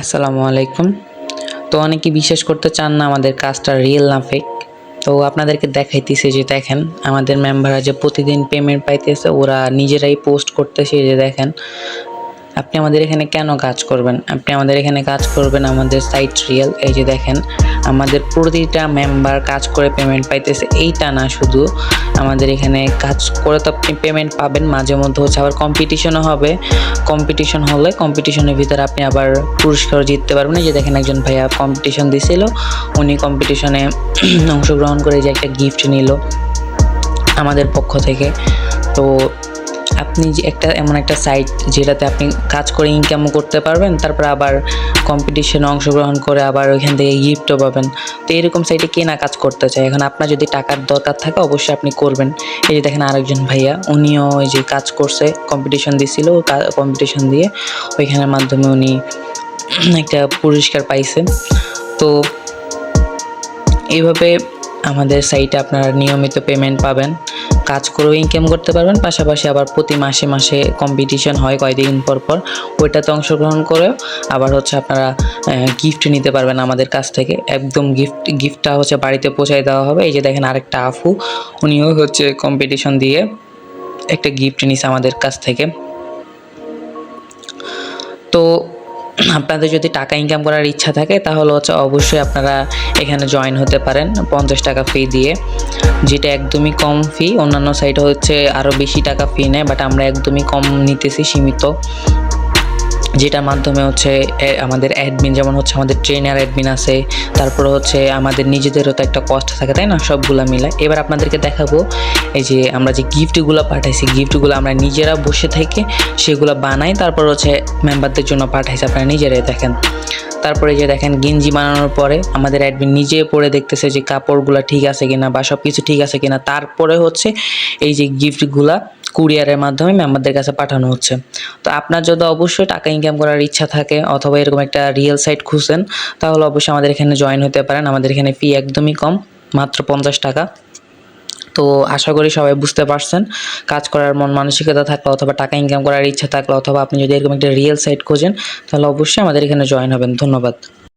আসসালামু আলাইকুম। তো অনেকে বিশ্বাস করতে চান না আমাদের কাজটা রিয়েল না ফেক। তো আপনাদেরকে দেখাইতেছি যে দেখেন আমাদের মেম্বাররা যে প্রতিদিন পেমেন্ট পাইতেছে ওরা নিজেরাই পোস্ট করতেছে যে দেখেন আপনি আমাদের এখানে কেন কাজ করবেন? আপনি আমাদের এখানে কাজ করবেন আমাদের সাইট রিয়েল। এই যে দেখেন আমাদের প্রতিটা মেম্বার কাজ করে পেমেন্ট পাইতেছে এইটা না শুধু আমাদের এখানে কাজ করে তো আপনি পেমেন্ট পাবেন মাঝে মধ্যে হচ্ছে আবার কম্পিটিশনও হবে। কম্পিটিশন হলে কম্পিটিশনের ভিতরে আপনি আবার পুরস্কারও জিততে পারবেন। এই যে দেখেন একজন ভাইয়া কম্পিটিশন দিছিল, উনি কম্পিটিশনে অংশগ্রহণ করে যে একটা গিফট নিল আমাদের পক্ষ থেকে। তো আপনি যে এমন একটা সাইট যেটাতে আপনি কাজ করে ইনকামও করতে পারবেন, তারপর আবার কম্পিটিশনে অংশগ্রহণ করে আবার ওইখান থেকে গিফটও পাবেন। তো এরকম সাইটে কে না কাজ করতে চায়? এখন আপনার যদি টাকার দরকার থাকে অবশ্যই আপনি করবেন। এই যে দেখেন আরেকজন ভাইয়া, উনিও ওই যে কাজ করছে, কম্পিটিশন দিছিল, কম্পিটিশন দিয়ে ওইখানের মাধ্যমে উনি একটা পুরস্কার পাইছে। তো এইভাবে আমাদের সাইটে আপনারা নিয়মিত পেমেন্ট পাবেন, কাজ করেও ইনকাম করতে পারবেন, পাশাপাশি আবার প্রতি মাসে মাসে কম্পিটিশন হয় কয়েকদিন পর পর, ওইটাতে অংশগ্রহণ করেও আবার হচ্ছে আপনারা গিফট নিতে পারবেন আমাদের কাছ থেকে। একদম গিফটটা হচ্ছে বাড়িতে পৌঁছায় দেওয়া হবে। এই যে দেখেন আরেকটা আফু, উনিও হচ্ছে কম্পিটিশন দিয়ে একটা গিফট নিছে আমাদের কাছ থেকে। তো আপনাদের যদি টাকা ইনকাম করার ইচ্ছা থাকে তাহলে হচ্ছে অবশ্যই আপনারা এখানে জয়েন হতে পারেন 50 টাকা ফি দিয়ে, যেটা একদমই কম ফি। অন্যান্য সাইটে হচ্ছে আরও বেশি টাকা ফি নেয়, বাট আমরা একদমই কম নিতেছি, সীমিত, যেটার মাধ্যমে হচ্ছে আমাদের অ্যাডমিন, যেমন হচ্ছে আমাদের ট্রেনার অ্যাডমিন আছে, তারপরে হচ্ছে আমাদের নিজেদেরও তো একটা কষ্ট থাকে, তাই না? সবগুলো মিলে এবার আপনাদেরকে দেখাবো এই যে আমরা যে গিফটগুলো পাঠাইছি, গিফটগুলো আমরা নিজেরা বসে থেকে সেগুলো বানাই, তারপর হচ্ছে মেম্বারদের জন্য পাঠাইছি, আপনারা নিজেরাই দেখেন। তারপরে যে দেখেন গেঞ্জি বানানোর পরে আমাদের অ্যাডমিন নিজে পরে দেখতেছে যে কাপড়গুলো ঠিক আছে কিনা বা সব কিছু ঠিক আছে কিনা, তারপরে হচ্ছে এই যে গিফটগুলা কুরিয়ারের মাধ্যমে মেম্বারদের কাছে পাঠানো হচ্ছে। তো আপনার যদি অবশ্যই টাকা ইনকাম করার ইচ্ছা থাকে অথবা এরকম একটা রিয়েল সাইট খুঁজছেন তাহলে অবশ্যই আমাদের এখানে জয়েন হতে পারেন। আমাদের এখানে ফি একদমই কম, মাত্র 50 টাকা। তো আশা করি সবাই বুঝতে পারছেন। কাজ করার মন মানসিকতা থাকলে অথবা টাকা ইনকাম করার ইচ্ছা থাকলে অথবা আপনি যদি এরকম একটা রিয়েল সাইট খোঁজেন তাহলে অবশ্যই আমাদের এখানে জয়েন হবেন। ধন্যবাদ।